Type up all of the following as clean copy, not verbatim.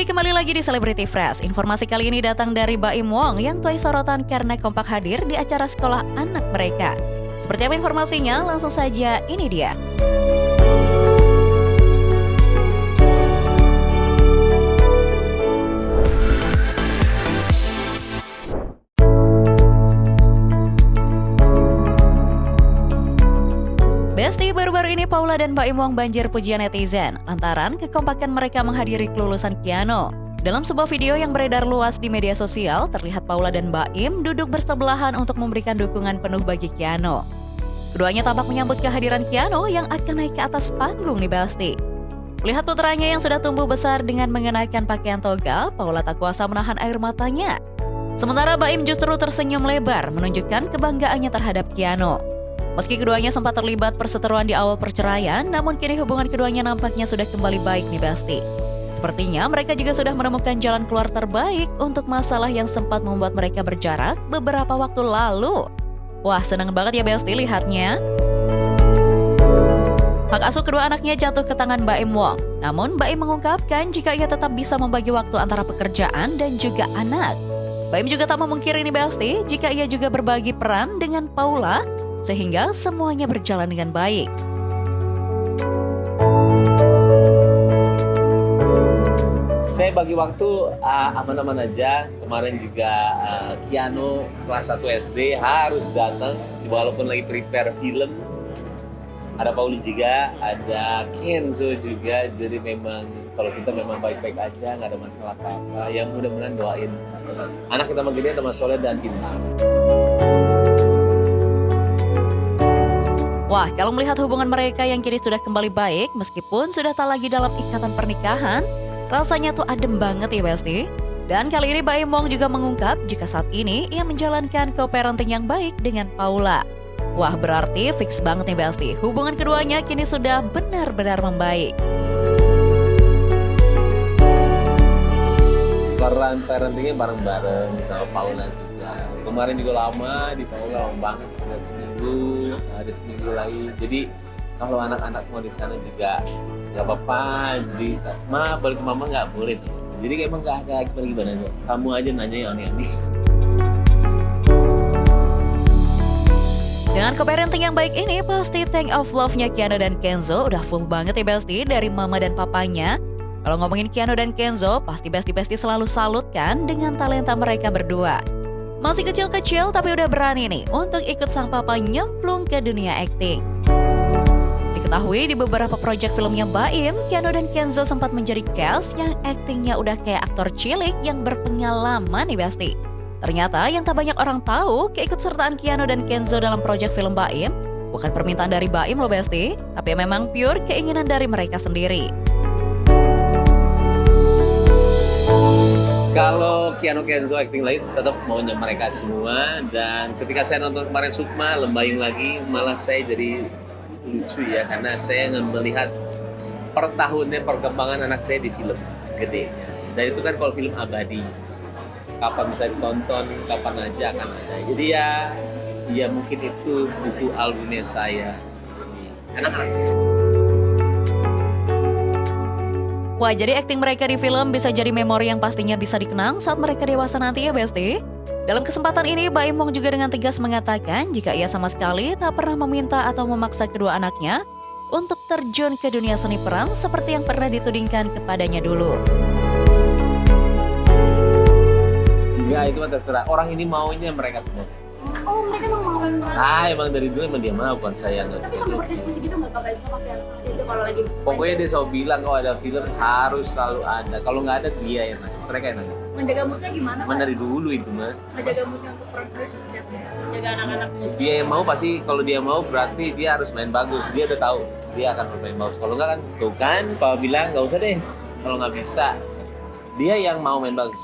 kembali lagi di Celebrity Fresh. Informasi kali ini datang dari Baim Wong yang tuai sorotan karena kompak hadir di acara sekolah anak mereka. Seperti apa informasinya? Langsung saja, ini dia. Besti, baru-baru ini Paula dan Baim Wong banjir pujian netizen lantaran kekompakan mereka menghadiri kelulusan Keanu. Dalam sebuah video yang beredar luas di media sosial, terlihat Paula dan Baim duduk bersebelahan untuk memberikan dukungan penuh bagi Keanu. Keduanya tampak menyambut kehadiran Keanu yang akan naik ke atas panggung nih Besti. Melihat putranya yang sudah tumbuh besar dengan mengenakan pakaian toga, Paula tak kuasa menahan air matanya. Sementara Baim justru tersenyum lebar menunjukkan kebanggaannya terhadap Keanu. Meski keduanya sempat terlibat perseteruan di awal perceraian, namun kini hubungan keduanya nampaknya sudah kembali baik nih Besti. Sepertinya mereka juga sudah menemukan jalan keluar terbaik untuk masalah yang sempat membuat mereka berjarak beberapa waktu lalu. Wah, senang banget ya Besti lihatnya. Hak asuh kedua anaknya jatuh ke tangan Baim Wong. Namun Baim mengungkapkan jika ia tetap bisa membagi waktu antara pekerjaan dan juga anak. Baim juga tak memungkiri nih Besti jika ia juga berbagi peran dengan Paula, sehingga semuanya berjalan dengan baik. Saya bagi waktu aman-aman aja. Kemarin juga Keanu kelas 1 SD harus datang, walaupun lagi prepare film. Ada Pauli juga, ada Kenzo juga. Jadi memang kalau kita memang baik-baik aja, nggak ada masalah apa-apa. Ya mudah-mudahan doain anak kita makin dia tambah soleh dan pintar. Wah, kalau melihat hubungan mereka yang kini sudah kembali baik, meskipun sudah tak lagi dalam ikatan pernikahan, rasanya tuh adem banget ya Besti. Dan kali ini Baim Wong juga mengungkap jika saat ini ia menjalankan co-parenting yang baik dengan Paula. Wah, berarti fix banget nih Besti, hubungan keduanya kini sudah benar-benar membaik. Peran parentingnya bareng-bareng sama Paula juga. Kemarin juga lama di Paula, lama banget, ada seminggu lagi. Jadi kalau anak-anak mau di sana juga nggak apa-apa. Jadi balik ke mama nggak boleh tuh. Jadi emang nggak ada gimana kok. Kamu aja nanya yang aneh-aneh. Dengan co-parenting yang baik ini, pasti tank of love-nya Keanu dan Kenzo udah full banget ya Besti dari mama dan papanya. Kalau ngomongin Keanu dan Kenzo, pasti Besti selalu salut kan dengan talenta mereka berdua. Masih kecil-kecil tapi udah berani nih untuk ikut sang papa nyemplung ke dunia akting. Diketahui di beberapa proyek filmnya Baim, Keanu dan Kenzo sempat menjadi cast yang aktingnya udah kayak aktor cilik yang berpengalaman nih Besti. Ternyata yang tak banyak orang tahu, keikutsertaan Keanu dan Kenzo dalam proyek film Baim bukan permintaan dari Baim loh Besti, tapi memang pure keinginan dari mereka sendiri. Kalau Keanu Kenzo acting lagi tetap maunya mereka semua. Dan ketika saya nonton kemarin Sukma, Lembayung lagi, malah saya jadi lucu ya. Karena saya melihat per tahunnya perkembangan anak saya di film gedenya. Dan itu kan kalau film abadi, kapan bisa ditonton, kapan aja akan ada. Jadi ya mungkin itu buku albumnya saya. Anak-anak. Wah, jadi akting mereka di film bisa jadi memori yang pastinya bisa dikenang saat mereka dewasa nanti ya Besti. Dalam kesempatan ini, Baim Wong juga dengan tegas mengatakan jika ia sama sekali tak pernah meminta atau memaksa kedua anaknya untuk terjun ke dunia seni peran seperti yang pernah ditudingkan kepadanya dulu. Enggak, itu mah terserah. Orang ini maunya mereka semua. Oh, mereka emang mau Emang dari dulu emang dia mau, bukan saya nggak. Tapi sampai berdiskusi gitu nggak kabar sama kayak itu kalau lagi. Pokoknya dia selalu bilang kalau ada film harus selalu ada. Kalau nggak ada dia yang nangis, mereka yang nangis. Menjaga moodnya gimana? Emang dari dulu itu mah. Menjaga moodnya untuk perempuan seperti apa? Menjaga anak-anak. Dia yang mau pasti, kalau dia mau berarti dia harus main bagus. Dia udah tahu dia akan bermain bagus. Kalau nggak kan, tuh kan, Papa bilang nggak usah deh. Kalau nggak bisa, dia yang mau main bagus.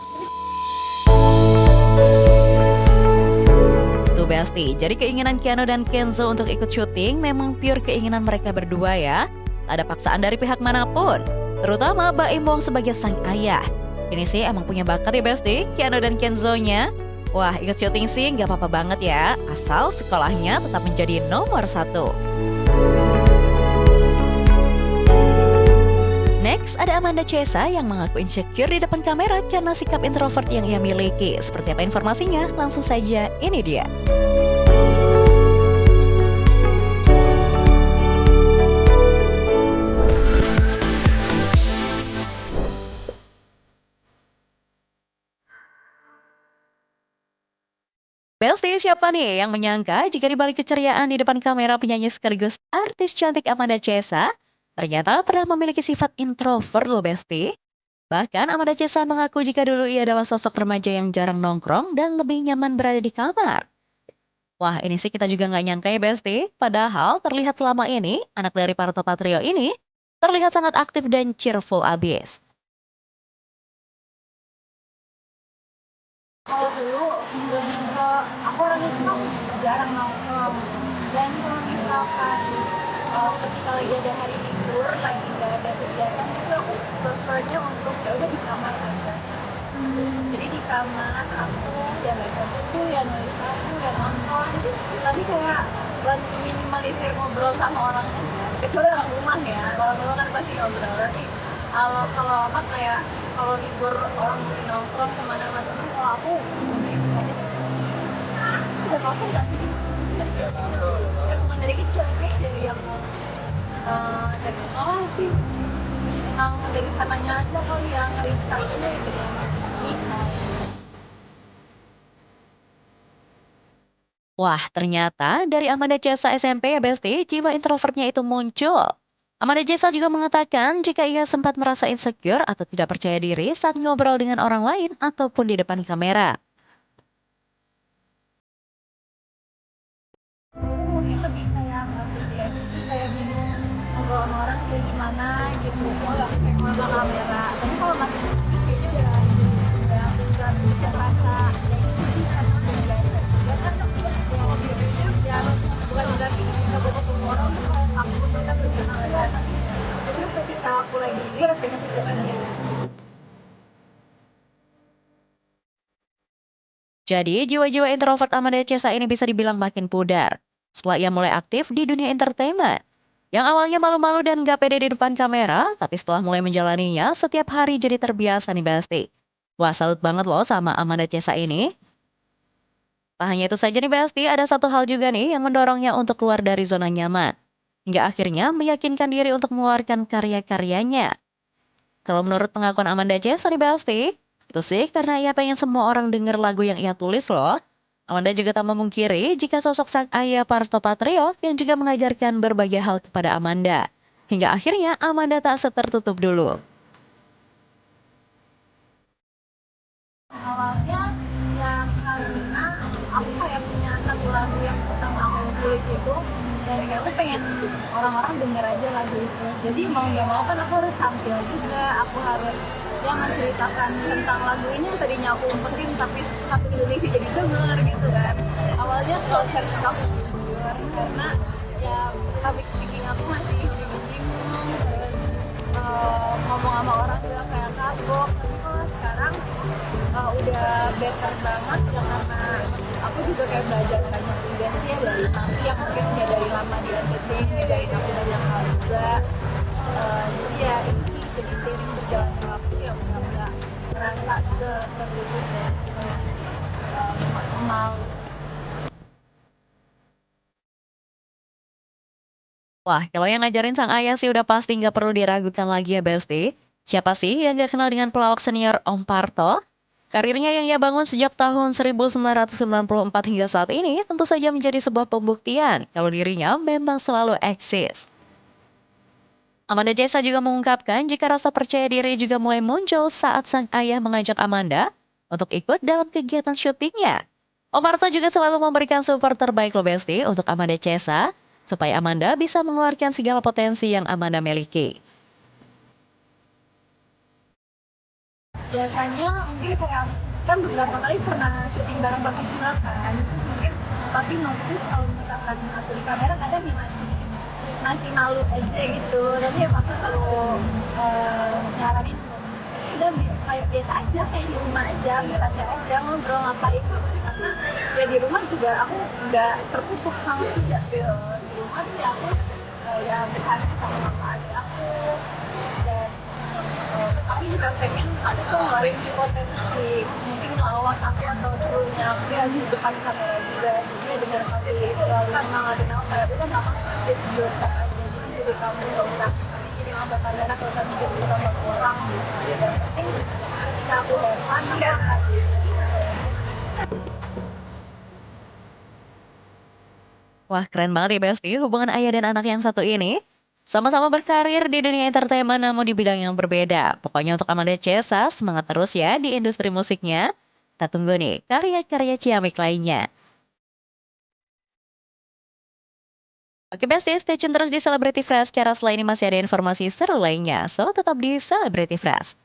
Besti, jadi keinginan Keanu dan Kenzo untuk ikut syuting memang pure keinginan mereka berdua ya. Tak ada paksaan dari pihak manapun, terutama Baim Wong sebagai sang ayah. Ini sih emang punya bakat ya Besti, Keanu dan Kenzo-nya. Wah, ikut syuting sih nggak apa-apa banget ya, asal sekolahnya tetap menjadi nomor 1. Next, ada Amanda Chesa yang mengaku insecure di depan kamera karena sikap introvert yang ia miliki. Seperti apa informasinya? Langsung saja, ini dia. Besti, siapa nih yang menyangka jika di balik keceriaan di depan kamera penyanyi sekaligus artis cantik Amanda Chesa, ternyata pernah memiliki sifat introvert loh Besti. Bahkan Amanda Chesa mengaku jika dulu ia adalah sosok remaja yang jarang nongkrong dan lebih nyaman berada di kamar. Wah, ini sih kita juga nggak nyangka ya Besti. Padahal terlihat selama ini, anak dari Parto Patrio ini terlihat sangat aktif dan cheerful abis. Kalau dulu aku orangnya tuh jarang nongkrong, dan kalau misalkan ketika lagi ada hari libur, lagi nggak ada kegiatan itu aku prefernya untuk ya udah di kamar aja. Jadi di kamar aku ya baca buku, ya nulis lagu, ya nonton, tapi kayak bantu minimalisir ngobrol sama orang aja. Kecuali orang rumah ya, kalau rumah kan pasti ngobrol. Tapi kalau apa kayak kalau libur orang mungkin nongkrong kemana-mana, kalau aku lebih suka aja sih. Sudah apa nggak sih? Emang dari kecil kayak dari aku dari sekolah sih. Emang dari sananya aja kali ya nge-recharge-nya gitu. Wah, ternyata dari Amanda Chesa SMP ya Besti, jiwa introvertnya itu muncul. Amanda Chesa juga mengatakan jika ia sempat merasa insecure atau tidak percaya diri saat ngobrol dengan orang lain ataupun di depan kamera. Mungkin lebih kayak nggak pede aja sih, kayak bingung ngobrol sama orang kayak gimana gitu, kalau lagi kayak ngobrol kamera. Tapi kalau makin kesini kayaknya udah nggak bikin rasa kayak gitu sih, karena udah biasa juga kan. Ya bukan berarti ketika gue ketemu orang tuh kayak takut kan berkenalan. Jadi ketika aku lagi ini rasanya bisa sendiri. Jadi, jiwa-jiwa introvert Amanda Chesa ini bisa dibilang makin pudar setelah ia mulai aktif di dunia entertainment. Yang awalnya malu-malu dan gak pede di depan kamera, tapi setelah mulai menjalaninya, setiap hari jadi terbiasa nih Besti. Wah, salut banget loh sama Amanda Chesa ini. Tak hanya itu saja nih Besti, ada satu hal juga nih yang mendorongnya untuk keluar dari zona nyaman. Hingga akhirnya meyakinkan diri untuk mengeluarkan karya-karyanya. Kalau menurut pengakuan Amanda Chesa nih Besti, itu sih karena ia pengen semua orang denger lagu yang ia tulis loh. Amanda juga tak memungkiri jika sosok sang ayah Parto Patrio yang juga mengajarkan berbagai hal kepada Amanda. Hingga akhirnya Amanda tak setertutup dulu. Awalnya ya karena aku kayak punya satu lagu yang pertama aku tulis itu, dan kayak aku pengen orang-orang denger aja lagu itu. Jadi mau nggak mau kan aku harus tampil juga, aku harus ya menceritakan tentang lagu ini yang tadinya aku umpetin tapi satu Indonesia jadi denger gitu kan. Awalnya culture shock jujur, karena ya public speaking aku masih bingung-bingung, terus ngomong sama orang juga kayak kagok. Tapi kalau sekarang udah better banget ya, karena aku juga kayak belajar banyak juga sih ya dari Nanti yang mungkin udah dari lama di NTT ngajarin aku banyak hal juga. Jadi ya itu sih, jadi seiring berjalannya waktu ya udah nggak merasa setertutup dan malu. Wah, kalau yang ngajarin sang ayah sih udah pasti nggak perlu diragukan lagi ya Besti. Siapa sih yang gak kenal dengan pelawak senior Om Parto? Karirnya yang ia bangun sejak tahun 1994 hingga saat ini tentu saja menjadi sebuah pembuktian kalau dirinya memang selalu eksis. Amanda Chesa juga mengungkapkan jika rasa percaya diri juga mulai muncul saat sang ayah mengajak Amanda untuk ikut dalam kegiatan syutingnya. Om Parto juga selalu memberikan support terbaik loh Besti untuk Amanda Chesa, supaya Amanda bisa mengeluarkan segala potensi yang Amanda miliki. Biasanya mungkin kayak kan beberapa kali pernah syuting bareng Papi juga kan, terus mungkin Papi notice kalau misalkan aku di kamera kadang dia masih malu aja gitu, tapi ya Papi selalu nyaranin udah kayak biasa aja, kayak di rumah aja, bercanda aja, ngobrol ngapain, karena ya di rumah juga aku nggak tertutup sama dia gitu. Di rumah tuh ya aku ya bercanda sama mama adik aku, dan Tapi juga pengen aku tuh ngelarin potensi mungkin ngelawak aku atau serunya aku ya di depan kamera juga. Jadi ya dengan hati selalu semangatin aku kayak udah nggak apa-apa, just biasa aja. Jadi jadi kamu nggak usah jadi ngambil kamera, nggak usah mikir sama orang gitu. Yang penting ketika aku have fun, aku happy. Wah, keren banget ya Besti, hubungan ayah dan anak yang satu ini. Sama-sama berkarir di dunia entertainment namun di bidang yang berbeda. Pokoknya untuk Amanda Cesa, semangat terus ya di industri musiknya. Kita tunggu nih karya-karya Ciamik lainnya. Oke Besti, stay tune terus di Celebrity Fresh. Cara selain ini masih ada informasi seru lainnya. So, tetap di Celebrity Fresh.